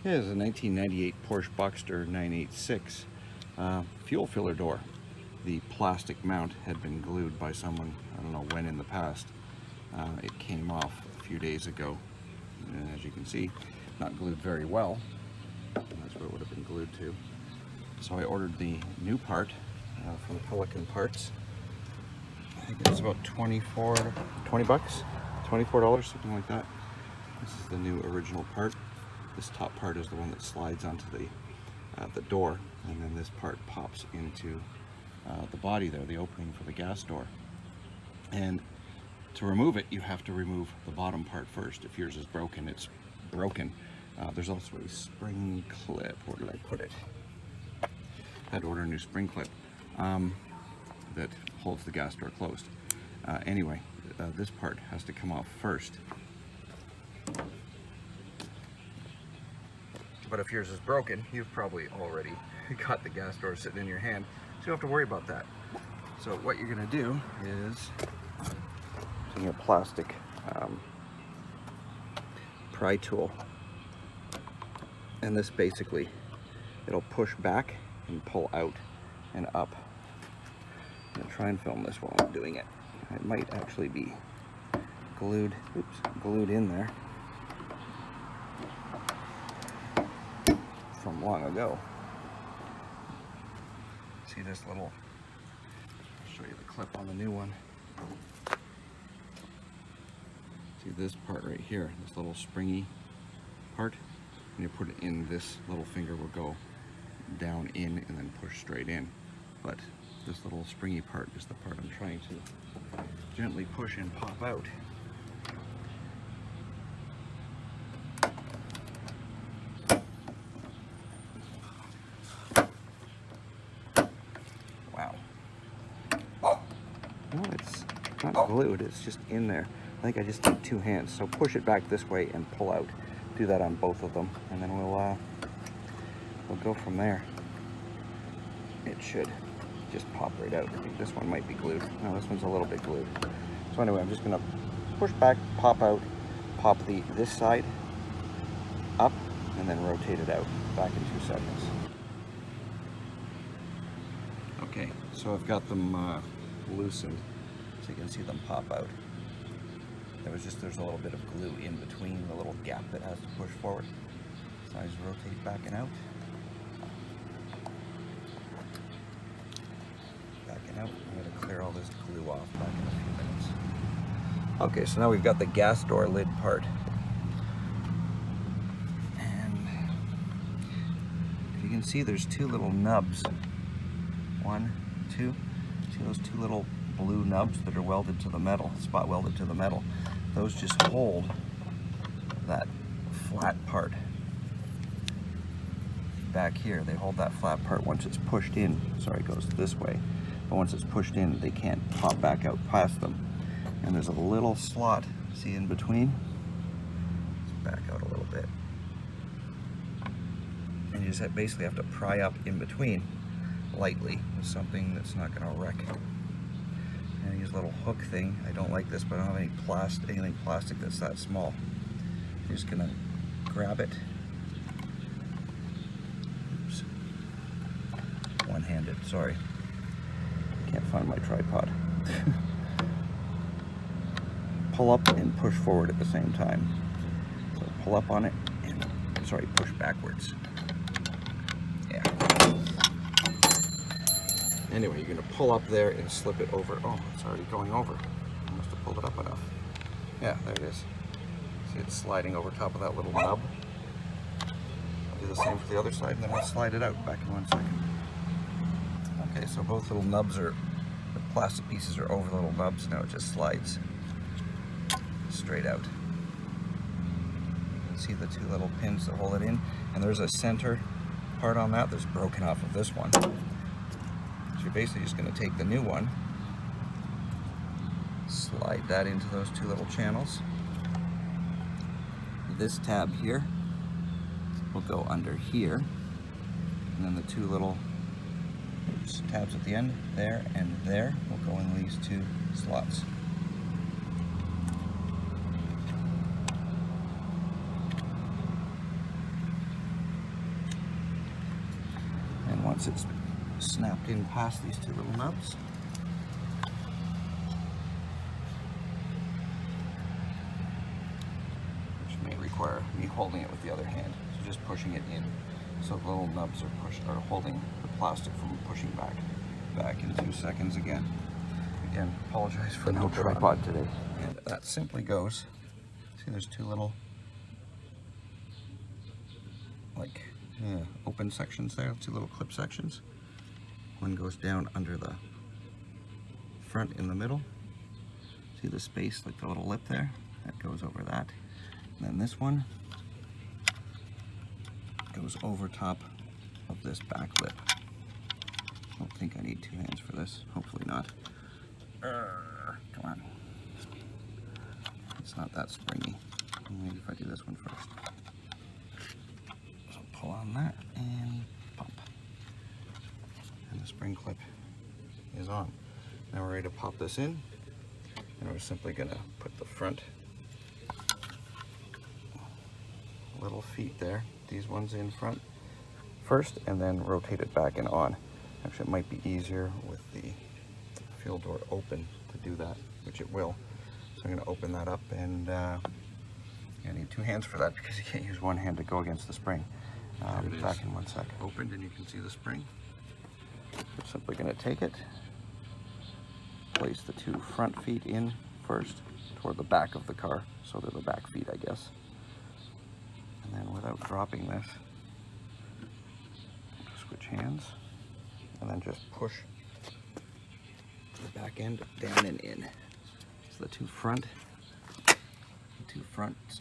It is a 1998 Porsche Boxster 986 fuel filler door. The plastic mount had been glued by someone, I don't know when in the past. It came off a few days ago, and as you can see, not glued very well. That's where it would have been glued to. So I ordered the new part from Pelican Parts. I think it's about $20 bucks, $24, something like that. This is the new original part. This top part is the one that slides onto the door, and then this part pops into the body there, the opening for the gas door. And to remove it, you have to remove the bottom part first. If yours is broken, it's broken. There's also a spring clip. Where did I put it? I had to order a new spring clip that holds the gas door closed. Anyway, this part has to come off first. But if yours is broken, you've probably already got the gas door sitting in your hand, so you don't have to worry about that. So what you're going to do is, using your plastic pry tool, and this basically, it'll push back and pull out and up. I'm going to try and film this while I'm doing it. It might actually be glued in there from long ago. See this little, I'll show you the clip on the new one. See this part right here, this little springy part, and you put it in, this little finger will go down in and then push straight in. But this little springy part is the part I'm trying to gently push and pop out. Wow. No, it's not glued, it's just in there. I think I just need two hands. So push it back this way and pull out. Do that on both of them, and then we'll go from there. It should just pop right out. I think this one might be glued. No, this one's a little bit glued. So anyway, I'm just gonna push back, pop out, pop this side up, and then rotate it out. Back in 2 seconds. Okay, so I've got them loosened, so you can see them pop out. There's a little bit of glue in between the little gap that has to push forward. So I just rotate back and out. Back and out. I'm going to clear all this glue off back in a few minutes. Okay, so now we've got the gas door lid part. And if you can see, there's two little nubs. One, two. See those two little blue nubs that are welded to the metal, spot welded to the metal? Those just hold that flat part back here. They hold that flat part once it's pushed in. Sorry, it goes this way. But once it's pushed in, they can't pop back out past them. And there's a little slot, see, in between? Let's back out a little bit. And you just basically have to pry up in between lightly with something that's not going to wreck. And use a little hook thing. I don't like this, but I don't have anything plastic that's that small. I'm just gonna grab it. Oops. One-handed, sorry. Can't find my tripod. Pull up and push forward at the same time. So pull up on it and, sorry, push backwards. Yeah. Anyway, you're going to pull up there and slip it over. Oh, it's already going over. I must have pulled it up enough. Yeah, there it is. See, it's sliding over top of that little nub. I'll do the same for the other side, and then I'll slide it out. Back in 1 second. Okay, so both little nubs the plastic pieces are over the little nubs. Now it just slides straight out. You can see the two little pins that hold it in, and there's a center part on that that's broken off of this one. So you're basically just going to take the new one, slide that into those two little channels. This tab here will go under here, and then the two little tabs at the end, there and there, will go in these two slots. once it's snapped in past these two little nubs, which may require me holding it with the other hand, so just pushing it in so the little nubs are holding the plastic from pushing back in 2 seconds. Again, apologize for no tripod today. And that simply goes, see there's two little like open sections there, two little clip sections. One goes down under the front in the middle. See the space, like the little lip there? That goes over that. And then this one goes over top of this back lip. I don't think I need 2 hands for this. Hopefully not. Come on. It's not that springy. Maybe if I do this one first. So pull on that and pump. And the spring clip is on. Now we're ready to pop this in. And we're simply gonna put the front little feet there, these ones in front first, and then rotate it back and on. Actually, it might be easier with the fuel door open to do that, which it will. So I'm going to open that up, and I need 2 hands for that because you can't use one hand to go against the spring. Back in 1 sec. Opened, and you can see the spring. We're simply going to take it, place the 2 front feet in first toward the back of the car, so they're the back feet, I guess. And then without dropping this, switch hands, and then just push the back end down and in. So the 2 fronts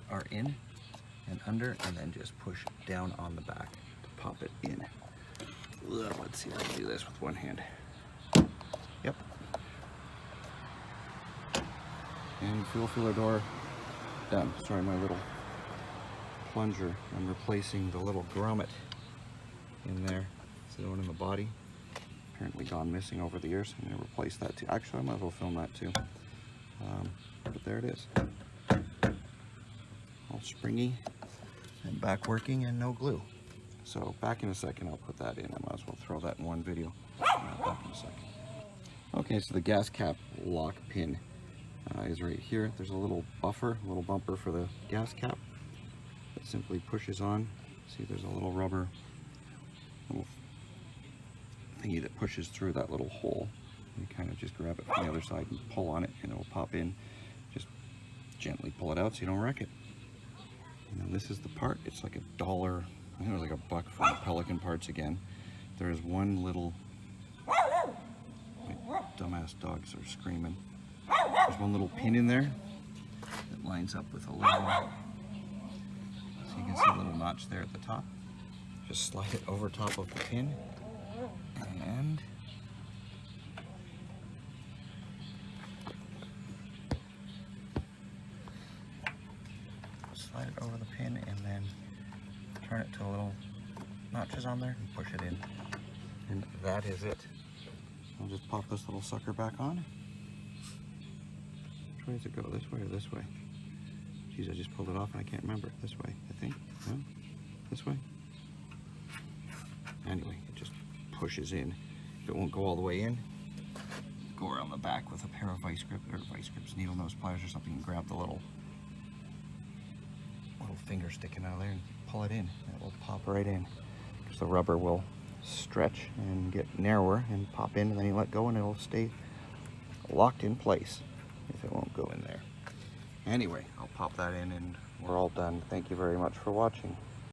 are in and under, and then just push down on the back to pop it in. Let's see if I can do this with one hand. Yep. And fuel filler door done. Sorry, my little plunger. I'm replacing the little grommet in there. It's the one in the body. Apparently gone missing over the years. I'm going to replace that too. Actually, I might as well film that too. But there it is. All springy and back working and no glue. So back in a second, I'll put that in. I might as well throw that in one video. Back in a second. Okay, so the gas cap lock pin is right here. There's a little buffer, a little bumper for the gas cap that simply pushes on. See, there's a little rubber thingy that pushes through that little hole. You kind of just grab it from the other side and pull on it, and it will pop in. Just gently pull it out so you don't wreck it. And then this is the part. It's like $1. I think it was like $1 from the Pelican parts again. There is one little, my dumbass dogs are screaming. There's one little pin in there that lines up with a little, so you can see a little notch there at the top. Just slide it over top of the pin, and slide it over the pin, and then turn it to a little notches on there and push it in. And that is it. I'll just pop this little sucker back on. Which way does it go? This way or this way? Geez, I just pulled it off and I can't remember. This way, I think. No? This way? Anyway, it just pushes in. If it won't go all the way in, go around the back with a pair of vice grips, needle nose pliers or something, and grab the little finger sticking out of there and pull it in. It will pop right in because the rubber will stretch and get narrower and pop in, and then you let go and it'll stay locked in place if it won't go in there. Anyway, I'll pop that in and we're all done. Thank you very much for watching.